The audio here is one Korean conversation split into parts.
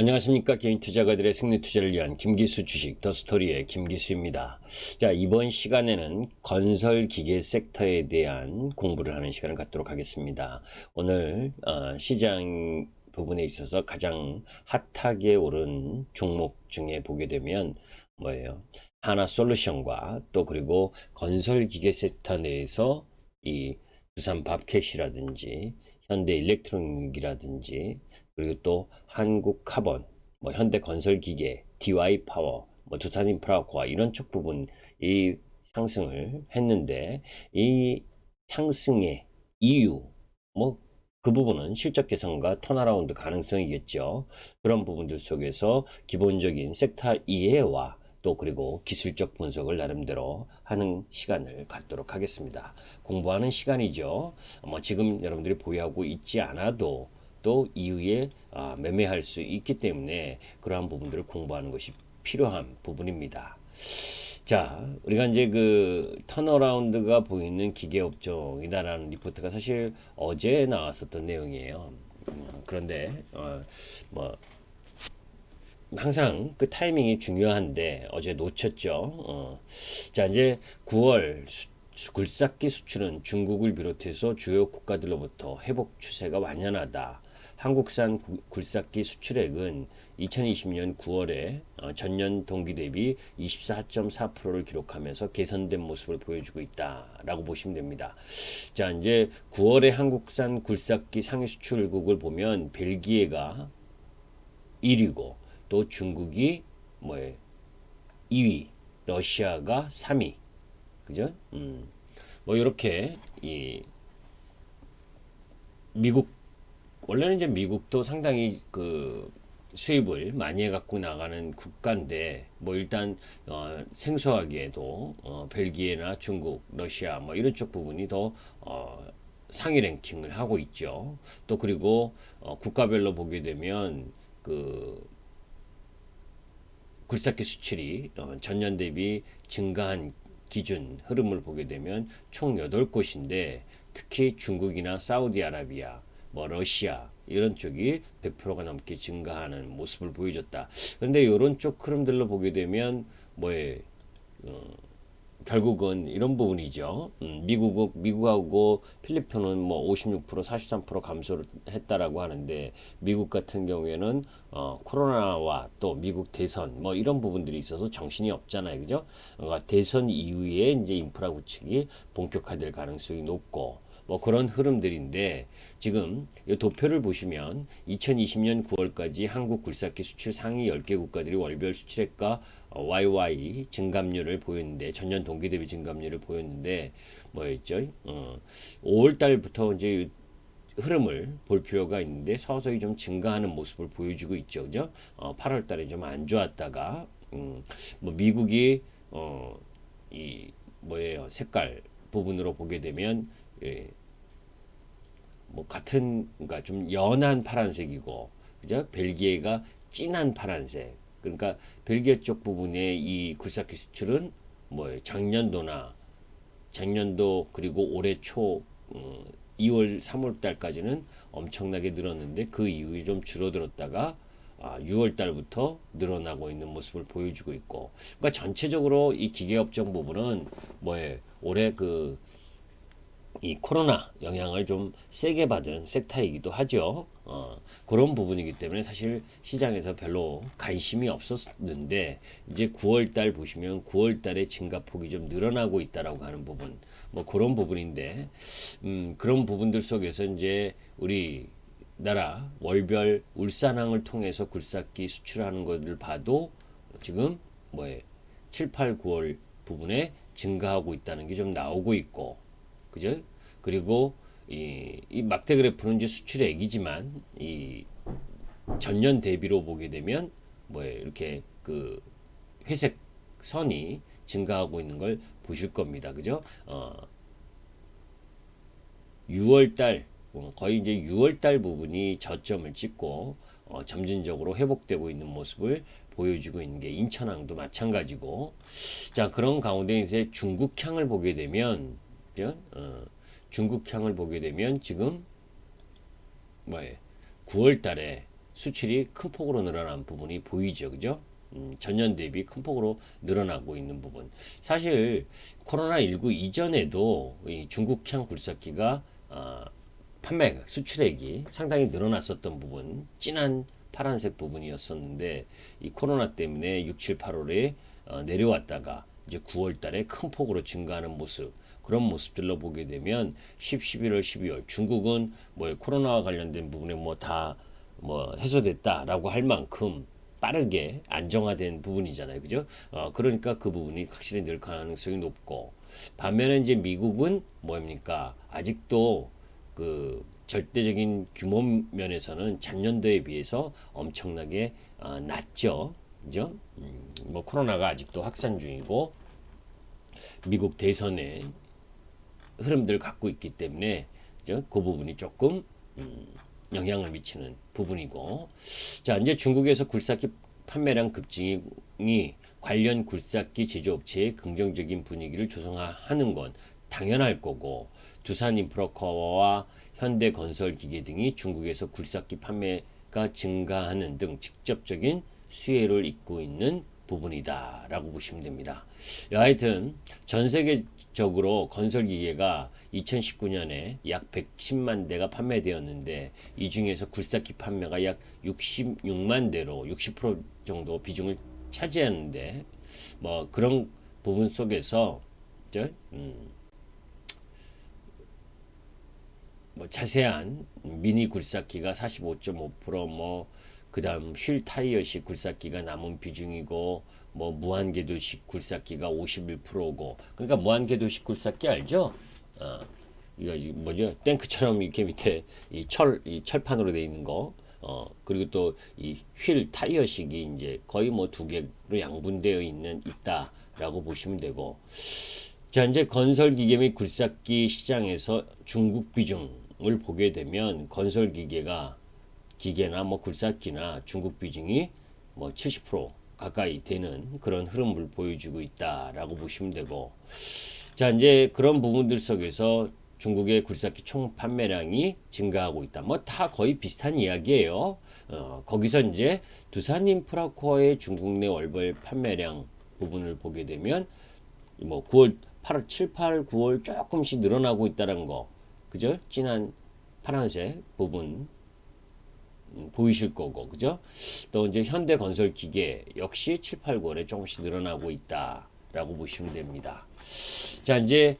안녕하십니까. 개인 투자가들의 승리 투자를 위한 김기수 주식 더 스토리의 김기수입니다. 자, 이번 시간에는 건설 기계 섹터에 대한 공부를 하는 시간을 갖도록 하겠습니다. 오늘 시장 부분에 있어서 가장 핫하게 오른 종목 중에 보게 되면 뭐예요? 하나솔루션과 또 그리고 건설 기계 섹터 내에서 이 두산 밥캣이라든지 현대 일렉트로닉이라든지 그리고 또 한국 카본, 뭐 현대건설기계, DY파워, 뭐 두산인프라코아 이런 쪽 부분이 상승을 했는데 이 상승의 이유, 뭐 그 부분은 실적 개선과 턴어라운드 가능성이겠죠. 그런 부분들 속에서 기본적인 섹터 이해와 또 그리고 기술적 분석을 나름대로 하는 시간을 갖도록 하겠습니다. 공부하는 시간이죠. 뭐 지금 여러분들이 보유하고 있지 않아도 또 이후에 매매할 수 있기 때문에 그러한 부분들을 공부하는 것이 필요한 부분입니다. 자, 우리가 이제 그 턴어라운드가 보이는 기계업종이다라는 리포트가 사실 어제 나왔었던 내용이에요. 그런데 뭐 항상 그 타이밍이 중요한데 어제 놓쳤죠. 자, 이제 9월 굴삭기 수출은 중국을 비롯해서 주요 국가들로부터 회복 추세가 완연하다. 한국산 굴삭기 수출액은 2020년 9월에 전년 동기 대비 24.4%를 기록하면서 개선된 모습을 보여주고 있다라고 보시면 됩니다. 자, 이제 9월에 한국산 굴삭기 상위 수출국을 보면 벨기에가 1위고 또 중국이 뭐예요? 2위, 러시아가 3위, 그죠? 뭐 이렇게 이 미국 원래는 이제 미국도 상당히 그 수입을 많이 해갖고 나가는 국가인데 뭐 일단 생소하게도 벨기에나 중국, 러시아 뭐 이런 쪽 부분이 더 상위 랭킹을 하고 있죠. 또 그리고 국가별로 보게 되면 그 굴삭기 수출이 전년 대비 증가한 기준 흐름을 보게 되면 총 8곳인데 특히 중국이나 사우디아라비아, 뭐 러시아 이런 쪽이 100%가 넘게 증가하는 모습을 보여줬다. 그런데 이런 쪽 흐름들로 보게 되면 뭐에 어, 결국은 이런 부분이죠. 미국하고 필리핀은 뭐 56%, 43% 감소를 했다라고 하는데 미국 같은 경우에는 코로나와 또 미국 대선 뭐 이런 부분들이 있어서 정신이 없잖아요, 그죠? 대선 이후에 이제 인프라 구축이 본격화될 가능성이 높고 뭐 그런 흐름들인데 지금 이 도표를 보시면 2020년 9월까지 한국 굴삭기 수출 상위 10개 국가들이 월별 수출액과 YY 증감률을 보였는데 전년 동기 대비 증감률을 보였는데 뭐였죠? 5월 달부터 이제 흐름을 볼 필요가 있는데 서서히 좀 증가하는 모습을 보여주고 있죠. 그죠? 8월 달에 좀 안 좋았다가 뭐 미국이 이 뭐예요? 색깔 부분으로 보게 되면 예, 뭐 같은 그러니까 좀 연한 파란색이고 그죠? 벨기에가 진한 파란색. 그러니까 벨기에 쪽 부분의 이 굴삭기 수출은 뭐 작년도 그리고 올해 초 2월 3월 달까지는 엄청나게 늘었는데 그 이후에 좀 줄어들었다가 6월 달부터 늘어나고 있는 모습을 보여주고 있고 그러니까 전체적으로 이 기계업종 부분은 뭐에 올해 그 이 코로나 영향을 좀 세게 받은 섹터이기도 하죠. 그런 부분이기 때문에 사실 시장에서 별로 관심이 없었는데 이제 9월 달 보시면 9월 달에 증가폭이 좀 늘어나고 있다라고 하는 부분, 뭐 그런 부분인데 그런 부분들 속에서 이제 우리 나라 월별 울산항을 통해서 굴삭기 수출하는 것을 봐도 지금 뭐에 7, 8, 9월 부분에 증가하고 있다는 게 좀 나오고 있고 그죠? 그리고 이 막대 그래프는 이제 수출액이지만 이 전년 대비로 보게 되면 뭐예요? 이렇게 그 회색 선이 증가하고 있는 걸 보실 겁니다. 그죠? 6월 달 거의 이제 6월 달 부분이 저점을 찍고 점진적으로 회복되고 있는 모습을 보여주고 있는 게 인천항도 마찬가지고 자 그런 가운데 이제 중국향을 보게 되면 중국향을 보게 되면 지금 뭐예요? 9월 달에 수출이 큰 폭으로 늘어난 부분이 보이죠. 그죠? 전년 대비 큰 폭으로 늘어나고 있는 부분. 사실 코로나19 이전에도 이 중국향 굴삭기가 판매 수출액이 상당히 늘어났었던 부분, 진한 파란색 부분이었었는데 이 코로나 때문에 6, 7, 8월에 내려왔다가 이제 9월 달에 큰 폭으로 증가하는 모습, 그런 모습들로 보게 되면 10, 11월, 12월 중국은 뭐 코로나와 관련된 부분에 뭐 다 뭐 해소됐다라고 할 만큼 빠르게 안정화된 부분이잖아요. 그죠? 그러니까 그 부분이 확실히 늘 가능성이 높고, 반면에 이제 미국은 뭡니까? 아직도 그 절대적인 규모 면에서는 전년도에 비해서 엄청나게 낮죠. 그죠? 뭐 코로나가 아직도 확산 중이고 미국 대선의 흐름들을 갖고 있기 때문에 그죠? 그 부분이 조금 영향을 미치는 부분이고, 자 이제 중국에서 굴삭기 판매량 급증이 관련 굴삭기 제조업체의 긍정적인 분위기를 조성하는 건 당연할 거고, 두산인프라코어와 현대건설기계 등이 중국에서 굴삭기 판매가 증가하는 등 직접적인 수혜를 잇고 있는 부분이다 라고 보시면 됩니다. 하여튼 전 세계적으로 건설기계가 2019년에 약 110만 대가 판매되었는데 이 중에서 굴삭기 판매가 약 66만 대로 60% 정도 비중을 차지하는데, 뭐 그런 부분 속에서 뭐 자세한 미니 굴삭기가 45.5%, 뭐 그다음 휠 타이어식 굴삭기가 남은 비중이고, 뭐 무한궤도식 굴삭기가 51%고, 그러니까 무한궤도식 굴삭기 알죠? 어, 이거 뭐죠? 탱크처럼 이렇게 밑에 이 철판으로 되어 있는 거. 그리고 또 이 휠 타이어식이 이제 거의 뭐 두 개로 양분되어 있다라고 보시면 되고, 자 이제 건설기계 및 굴삭기 시장에서 중국 비중을 보게 되면 건설기계가 기계나 뭐 굴삭기나 중국 비중이 뭐 70% 가까이 되는 그런 흐름을 보여주고 있다라고 보시면 되고, 자 이제 그런 부분들 속에서 중국의 굴삭기 총 판매량이 증가하고 있다. 뭐 다 거의 비슷한 이야기예요. 거기서 이제 두산인프라코어의 중국 내 월별 판매량 부분을 보게 되면 뭐 9월, 8월, 7, 8, 9월 조금씩 늘어나고 있다는 거, 그죠? 진한 파란색 부분 보이실 거고, 그죠? 또 이제 현대건설기계 역시 7, 8, 9월에 조금씩 늘어나고 있다라고 보시면 됩니다. 자, 이제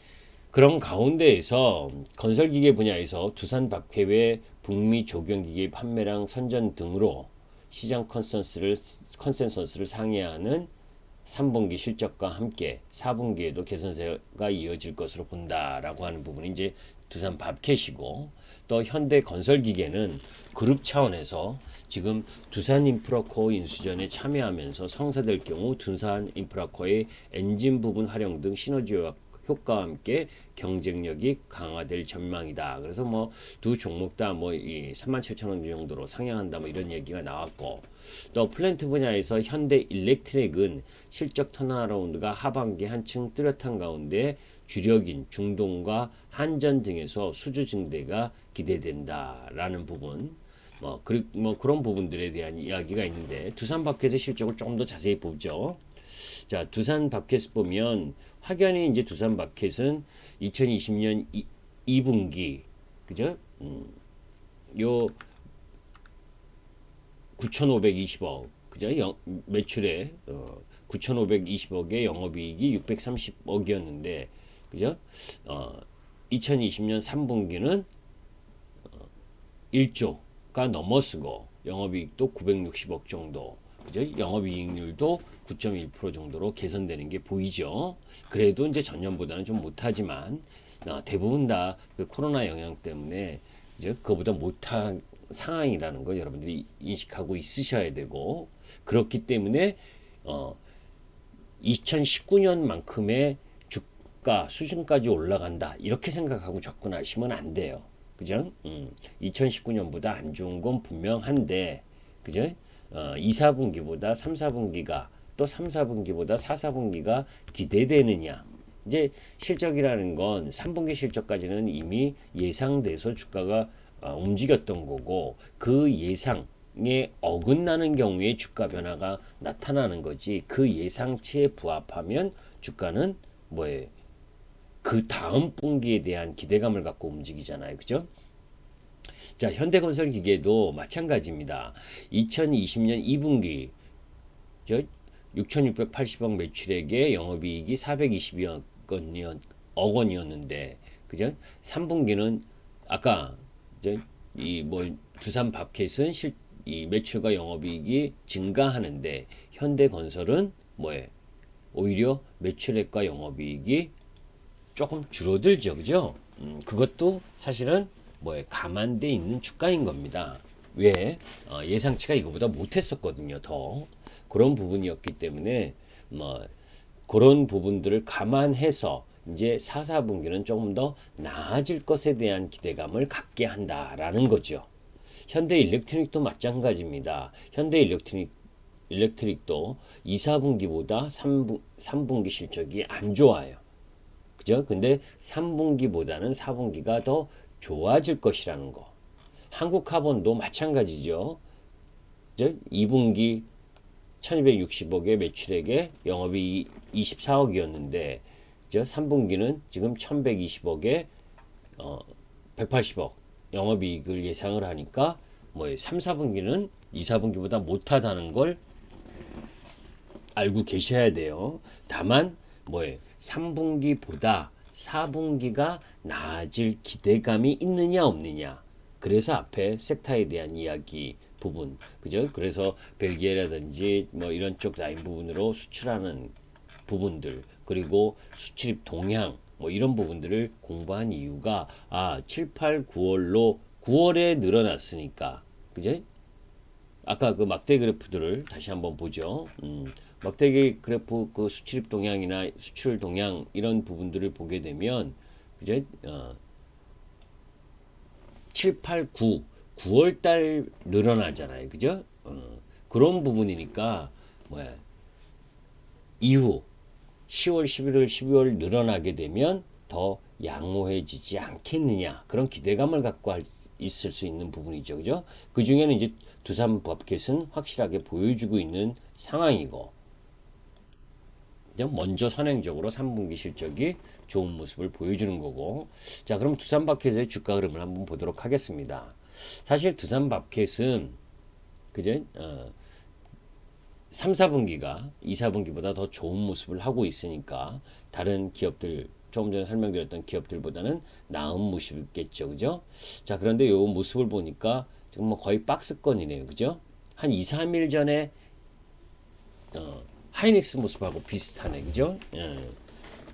그런 가운데에서 건설기계 분야에서 두산 박회외 북미 조경기계 판매량 선전 등으로 시장 컨센서스를 상회하는 3분기 실적과 함께 4분기에도 개선세가 이어질 것으로 본다라고 하는 부분이 이제 두산 밥캣이고, 또 현대건설기계는 그룹 차원에서 지금 두산인프라코어 인수전에 참여하면서 성사될 경우 두산인프라코어의 엔진 부분 활용 등 시너지 효과와 함께 경쟁력이 강화될 전망이다. 그래서 뭐 두 종목 다 뭐 37,000원 정도로 상향한다 뭐 이런 얘기가 나왔고, 또 플랜트 분야에서 현대 일렉트릭은 실적 턴어라운드가 하반기 한층 뚜렷한 가운데 주력인 중동과 한전 등에서 수주 증대가 기대된다라는 부분, 뭐 그런 부분들에 대한 이야기가 있는데, 두산 밥켓의 실적을 조금 더 자세히 보죠. 자, 두산 밥켓 보면 확연히 이제 두산 밥켓은 2020년 2분기 그죠? 요 9,520억 그죠? 매출에 9,520억의 영업이익이 630억이었는데 그죠? 2020년 3분기는 1조가 넘어서고 영업이익도 960억 정도, 그죠? 영업이익률도 9.1% 정도로 개선되는 게 보이죠. 그래도 이제 전년보다는 좀 못하지만 대부분 다 그 코로나 영향 때문에 이제 그거보다 못한 상황이라는 거 여러분들이 인식하고 있으셔야 되고, 그렇기 때문에 2019년만큼의 주가 수준까지 올라간다 이렇게 생각하고 접근하시면 안 돼요. 그죠? 2019년보다 안 좋은 건 분명한데, 그죠? 2, 4분기보다 3, 4분기가 또 3, 4분기보다 4, 4분기가 기대되느냐. 이제 실적이라는 건 3분기 실적까지는 이미 예상돼서 주가가 움직였던 거고, 그 예상 예상에 어긋나는 경우에 주가 변화가 나타나는 거지. 그 예상치에 부합하면 주가는 뭐예요? 그 다음 분기에 대한 기대감을 갖고 움직이잖아요. 그죠? 자, 현대건설기계도 마찬가지입니다. 2020년 2분기 6,680억 매출액에 영업이익이 422억 원이었는데, 그죠? 3분기는 아까 이뭐 두산 밥켓은 이 매출과 영업이익이 증가하는데 현대건설은 뭐예요? 오히려 매출액과 영업이익이 조금 줄어들죠, 그죠? 그것도 사실은 뭐에 감안돼 있는 주가인 겁니다. 왜? 예상치가 이거보다 못했었거든요. 더 그런 부분이었기 때문에 뭐 그런 부분들을 감안해서 이제 4, 4분기는 조금 더 나아질 것에 대한 기대감을 갖게 한다라는 거죠. 현대 일렉트릭도 마찬가지입니다. 현대 일렉트릭도 2, 4분기보다 3분기 실적이 안 좋아요. 그죠? 근데 3분기보다는 4분기가 더 좋아질 것이라는 거. 한국카본도 마찬가지죠. 2분기 1260억의 매출액에 영업이 24억이었는데 3분기는 지금 1120억에 180억 영업이익을 예상을 하니까 뭐 3, 4분기는 2, 4분기보다 못하다는 걸 알고 계셔야 돼요. 다만 뭐예요? 3분기보다 4분기가 나아질 기대감이 있느냐 없느냐. 그래서 앞에 섹터에 대한 이야기 부분, 그죠? 그래서 벨기에라든지 뭐 이런 쪽 라인 부분으로 수출하는 부분들, 그리고 수출입 동향, 뭐 이런 부분들을 공부한 이유가 7, 8, 9월로 9월에 늘어났으니까, 그죠? 아까 그 막대 그래프들을 다시 한번 보죠. 막대기 그래프 그 수출입 동향이나 수출 동향 이런 부분들을 보게 되면 그죠? 7, 8, 9, 9월 달 늘어나잖아요. 그죠? 그런 부분이니까 뭐야? 이후 10월, 11월, 12월 늘어나게 되면 더 양호해지지 않겠느냐. 그런 기대감을 갖고 있을 수 있는 부분이죠. 그죠? 그 중에는 이제 두산 버켓은 확실하게 보여주고 있는 상황이고, 먼저 선행적으로 3분기 실적이 좋은 모습을 보여주는 거고. 자, 그럼 두산밥켓의 주가 흐름을 한번 보도록 하겠습니다. 사실 두산밥켓은 그제 3, 4분기가 2, 4분기보다 더 좋은 모습을 하고 있으니까 다른 기업들, 조금 전에 설명드렸던 기업들보다는 나은 모습이겠죠. 그죠? 자, 그런데 요 모습을 보니까 지금 뭐 거의 박스권이네요. 그죠? 한 2, 3일 전에 하이닉스 모습하고 비슷하네. 그죠?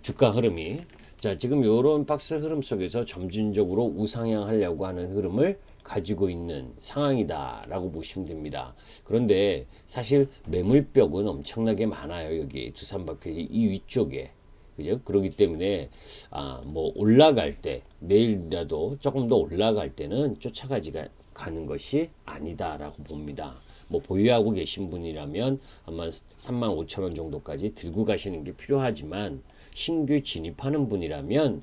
주가 흐름이. 자, 지금 요런 박스 흐름 속에서 점진적으로 우상향하려고 하는 흐름을 가지고 있는 상황이다라고 보시면 됩니다. 그런데 사실 매물벽은 엄청나게 많아요. 여기 두산바켓이 이 위쪽에. 그죠? 그렇기 때문에 뭐 올라갈 때 내일이라도 조금 더 올라갈 때는 쫓아가는 것이 아니다라고 봅니다. 뭐 보유하고 계신 분이라면 아마 35,000원 정도까지 들고 가시는 게 필요하지만 신규 진입하는 분이라면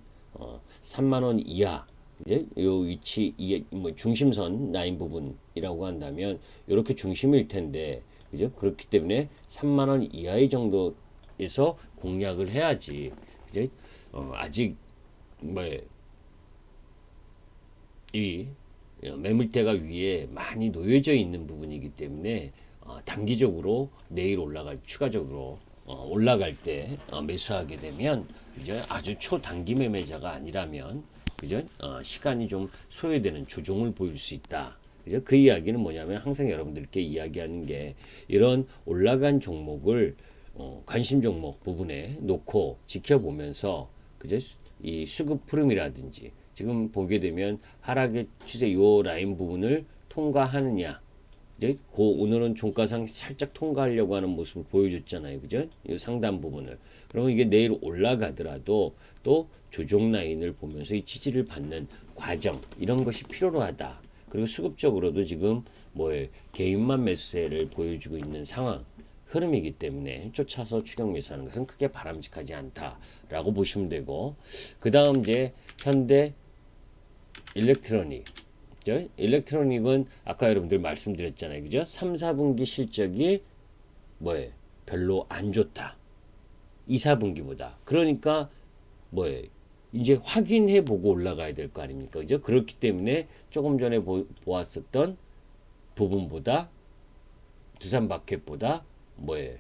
3만원 이하 이제 요 위치 뭐 중심선 라인 부분이라고 한다면 이렇게 중심일 텐데 그죠? 그렇기 때문에 3만원 이하의 정도에서 공략을 해야지 이제 아직 뭐 이 매물대가 위에 많이 놓여져 있는 부분이기 때문에 단기적으로 내일 추가적으로 올라갈 때 매수하게 되면 이제 아주 초단기 매매자가 아니라면 그죠? 시간이 좀 소요되는 조정을 보일 수 있다. 그죠? 그 이야기는 뭐냐면 항상 여러분들께 이야기하는 게 이런 올라간 종목을 관심 종목 부분에 놓고 지켜보면서 그죠? 이 수급 흐름이라든지 지금 보게 되면 하락의 추세 요 라인 부분을 통과하느냐 이제 오늘은 종가상 살짝 통과하려고 하는 모습을 보여줬잖아요. 그죠? 이 상단 부분을. 그러면 이게 내일 올라가더라도 또 조정 라인을 보면서 이 지지를 받는 과정 이런 것이 필요로 하다. 그리고 수급적으로도 지금 개인만 매수세를 보여주고 있는 상황 흐름이기 때문에 쫓아서 추격 매수하는 것은 크게 바람직하지 않다라고 보시면 되고 그 다음 이제 현대 일렉트로닉 그죠? 일렉트로닉은 아까 여러분들 말씀드렸잖아요. 그죠? 3, 4분기 실적이 뭐예요? 별로 안 좋다. 2, 4분기보다. 그러니까 뭐예요? 이제 확인해 보고 올라가야 될 거 아닙니까? 그죠? 그렇기 때문에 조금 전에 보았었던 부분보다 두산마켓보다 뭐예요?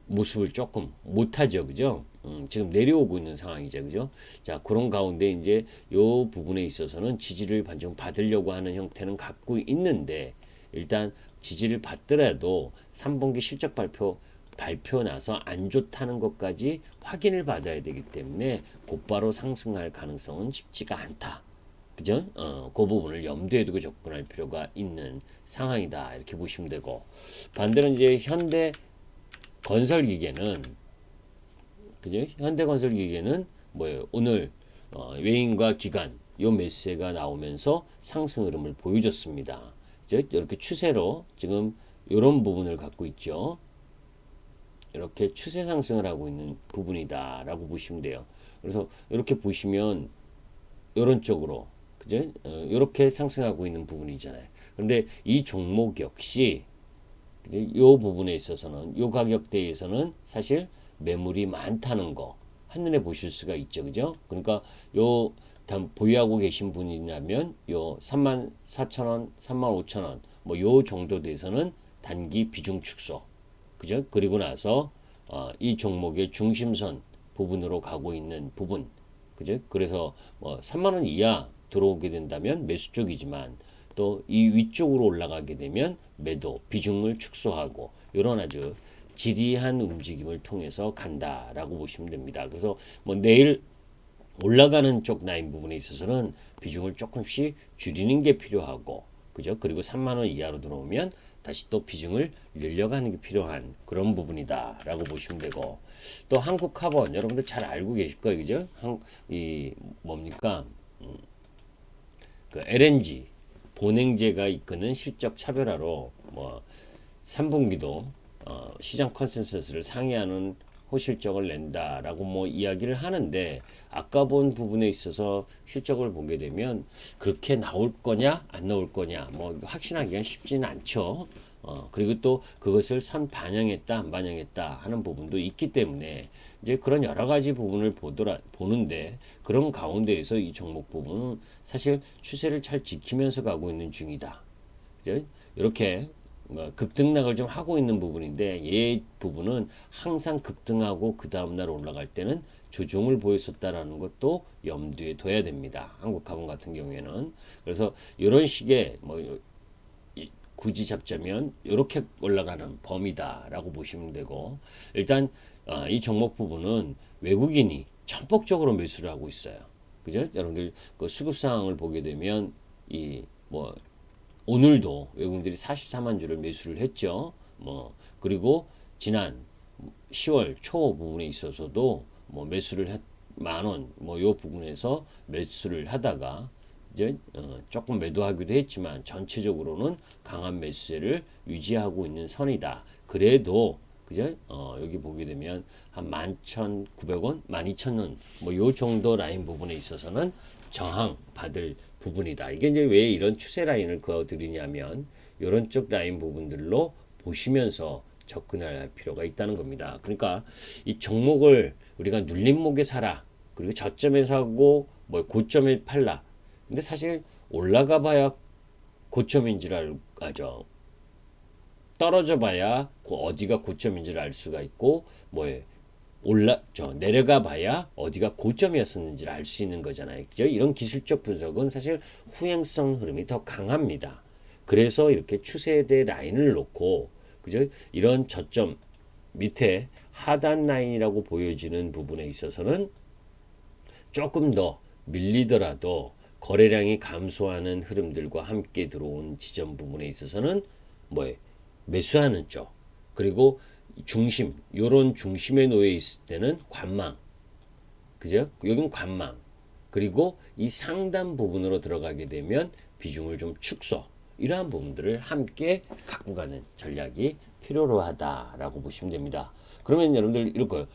모습을 조금 못하죠, 그죠? 지금 내려오고 있는 상황이죠, 그죠? 자, 그런 가운데 이제 요 부분에 있어서는 지지를 좀 받으려고 하는 형태는 갖고 있는데, 일단 지지를 받더라도 3분기 실적 발표 나서 안 좋다는 것까지 확인을 받아야 되기 때문에 곧바로 상승할 가능성은 쉽지가 않다. 그죠? 그 부분을 염두에 두고 접근할 필요가 있는 상황이다. 이렇게 보시면 되고, 반대로 이제 현대 건설기계는 그죠? 현대건설기계는 뭐예요? 오늘 외인과 기관 요 매수세가 나오면서 상승 흐름을 보여줬습니다. 이렇게 추세로 지금 이런 부분을 갖고 있죠. 이렇게 추세 상승을 하고 있는 부분이다라고 보시면 돼요. 그래서 이렇게 보시면 이런 쪽으로 그죠? 이렇게 상승하고 있는 부분이잖아요. 그런데 이 종목 역시 이 부분에 있어서는 요 가격대에서는 사실 매물이 많다는 거 한눈에 보실 수가 있죠, 그죠? 그러니까 요 보유하고 계신 분이라면 요 34,000원, 35,000원 뭐 요 정도 돼서는 단기 비중 축소, 그죠? 그리고 나서 이 종목의 중심선 부분으로 가고 있는 부분, 그죠? 그래서 뭐 3만 원 이하 들어오게 된다면 매수 쪽이지만 또 이 위쪽으로 올라가게 되면 매도 비중을 축소하고 이런 아주 지리한 움직임을 통해서 간다라고 보시면 됩니다. 그래서 뭐 내일 올라가는 쪽 라인 부분에 있어서는 비중을 조금씩 줄이는 게 필요하고, 그죠? 그리고 3만 원 이하로 들어오면 다시 또 비중을 늘려가는 게 필요한 그런 부분이다라고 보시면 되고, 또 한국카본 여러분들 잘 알고 계실 거예요, 그죠? 이 뭡니까? 그 LNG 본행제가 이끄는 실적 차별화로 뭐 3분기도 시장 컨센서스를 상회하는 호실적을 낸다라고 뭐 이야기를 하는데, 아까 본 부분에 있어서 실적을 보게 되면 그렇게 나올 거냐 안 나올 거냐 뭐 확신하기가 쉽지는 않죠. 그리고 또 그것을 선 반영했다 안 반영했다 하는 부분도 있기 때문에 이제 그런 여러 가지 부분을 보는데, 그런 가운데에서 이 종목 부분은 사실 추세를 잘 지키면서 가고 있는 중이다. 이렇게 급등락을 좀 하고 있는 부분인데, 이 부분은 항상 급등하고 그 다음날 올라갈 때는 조정을 보였었다라는 것도 염두에 둬야 됩니다. 한국화본 같은 경우에는. 그래서 이런 식의 뭐 굳이 잡자면 이렇게 올라가는 범위다라고 보시면 되고, 일단 이 종목 부분은 외국인이 전폭적으로 매수를 하고 있어요. 그죠? 여러분들 그 수급 상황을 보게 되면 이 뭐 오늘도 외국인들이 44만 주를 매수를 했죠. 뭐 그리고 지난 10월 초 부분에 있어서도 뭐 매수를 만원 뭐 요 부분에서 매수를 하다가 이제 조금 매도하기도 했지만 전체적으로는 강한 매수세를 유지하고 있는 선이다. 그래도 그죠? 여기 보게 되면 한 11,900원, 12,000원 뭐 요 정도 라인 부분에 있어서는 저항 받을 부분이다. 이게 이제 왜 이런 추세 라인을 그어드리냐면 이런 쪽 라인 부분들로 보시면서 접근할 필요가 있다는 겁니다. 그러니까 이 종목을 우리가 눌림목에 사라, 그리고 저점에 사고 뭐 고점에 팔라. 근데 사실 올라가 봐야 고점인 줄 알죠. 떨어져 봐야 어디가 고점인 줄 알 수가 있고, 뭐에 내려가 봐야 어디가 고점이었었는지를 알 수 있는 거잖아요. 그죠? 이런 기술적 분석은 사실 후행성 흐름이 더 강합니다. 그래서 이렇게 추세대 라인을 놓고, 그죠? 이런 저점 밑에 하단 라인이라고 보여지는 부분에 있어서는 조금 더 밀리더라도 거래량이 감소하는 흐름들과 함께 들어온 지점 부분에 있어서는 뭐에 매수하는 쪽, 그리고 중심, 요런 중심에 놓여 있을 때는 관망, 그죠? 여긴 관망. 그리고 이 상단 부분으로 들어가게 되면 비중을 좀 축소, 이러한 부분들을 함께 갖고 가는 전략이 필요로 하다라고 보시면 됩니다. 그러면 여러분들 이럴 거예요.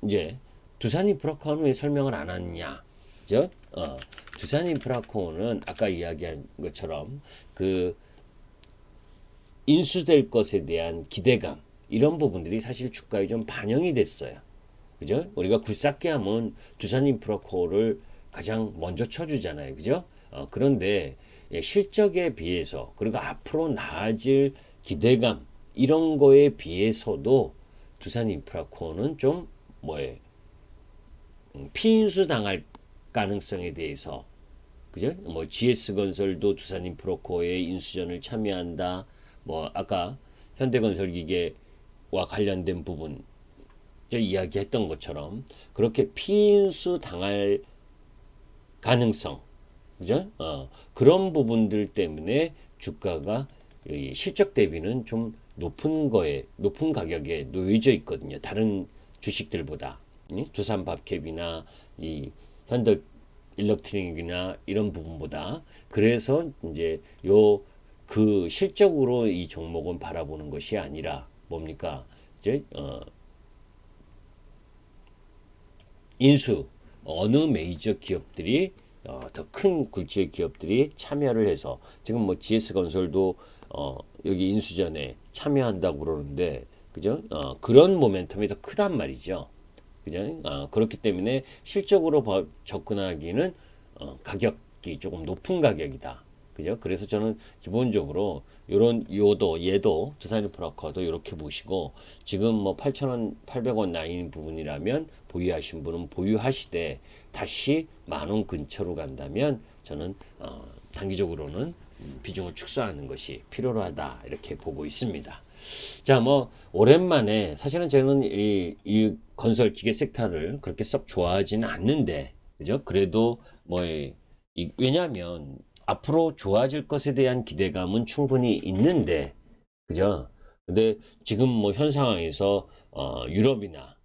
이제 두산이 브로커는 왜 설명을 안 하느냐? 그죠? 두산인프라코어는 아까 이야기한 것처럼 그 인수될 것에 대한 기대감 이런 부분들이 사실 주가에 좀 반영이 됐어요. 그죠? 우리가 굴삭기 하면 두산인프라코어를 가장 먼저 쳐주잖아요. 그죠? 그런데 예, 실적에 비해서 그리고 앞으로 나아질 기대감 이런 거에 비해서도 두산인프라코어는 좀 뭐에 피인수 당할 가능성에 대해서 그죠? 뭐 GS건설도 두산인프라코어의 인수전을 참여한다. 뭐 아까 현대건설기계와 관련된 부분 이야기했던 것처럼 그렇게 피인수 당할 가능성, 그죠? 그런 부분들 때문에 주가가 이 실적 대비는 좀 높은 가격에 놓여져 있거든요. 다른 주식들보다. 두산밥캡이나 이 현대 일렉트릭이나 이런 부분보다. 그래서 이제 그 실적으로 이 종목은 바라보는 것이 아니라 뭡니까? 이제 인수 어느 메이저 기업들이 더 큰 굴지의 기업들이 참여를 해서 지금 뭐 GS건설도 여기 인수전에 참여한다고 그러는데 그죠? 그런 모멘텀이 더 크단 말이죠. 그죠? 그렇기 때문에 실적으로 접근하기는 가격이 조금 높은 가격이다. 그죠? 그래서 저는 기본적으로 요런 얘도 두산인프라코어도 이렇게 보시고 지금 뭐 8,000원, 800원 라인 부분이라면 보유하신 분은 보유하시되 다시 10,000원 근처로 간다면 저는 단기적으로는 비중을 축소하는 것이 필요로 하다 이렇게 보고 있습니다. 자, 뭐 오랜만에 사실은 저는 이 건설 기계 섹터를 그렇게 썩 좋아하지는 않는데 그죠? 그래도 뭐 왜냐하면 앞으로 좋아질 것에 대한 기대감은 충분히 있는데 그죠? 근데 지금 뭐 현 상황에서 유럽이나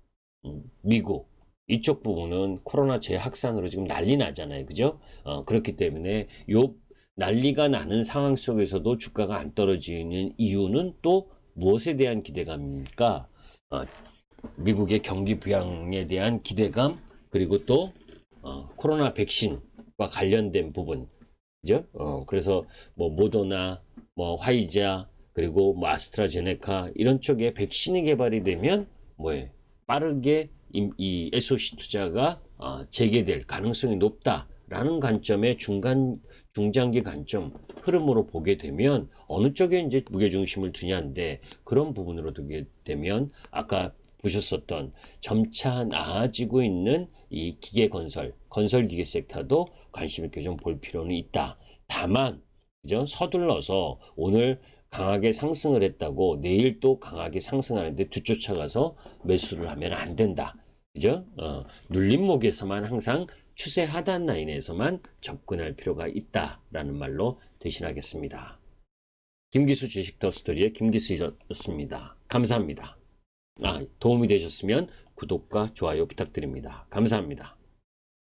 미국 이쪽 부분은 코로나 재확산으로 지금 난리 나잖아요. 그죠? 그렇기 때문에 요 난리가 나는 상황 속에서도 주가가 안 떨어지는 이유는 또 무엇에 대한 기대감입니까? 어, 미국의 경기 부양에 대한 기대감, 그리고 또 코로나 백신과 관련된 부분, 그죠? 그래서 뭐 모더나, 뭐 화이자, 그리고 뭐 아스트라제네카 이런 쪽에 백신이 개발이 되면 뭐에 빠르게 이 SOC 투자가 재개될 가능성이 높다라는 관점의 중장기 관점 흐름으로 보게 되면 어느 쪽에 이제 무게중심을 두냐인데 그런 부분으로 두게 되면 아까 보셨었던 점차 나아지고 있는 이 건설 기계 섹터도 관심 있게 좀 볼 필요는 있다. 다만, 그죠? 서둘러서 오늘 강하게 상승을 했다고 내일 또 강하게 상승하는데 뒤쫓아가서 매수를 하면 안 된다. 그죠? 눌림목에서만 항상 추세 하단 라인에서만 접근할 필요가 있다라는 말로 대신하겠습니다. 김기수 주식 더 스토리의 김기수였습니다. 감사합니다. 도움이 되셨으면 구독과 좋아요 부탁드립니다. 감사합니다.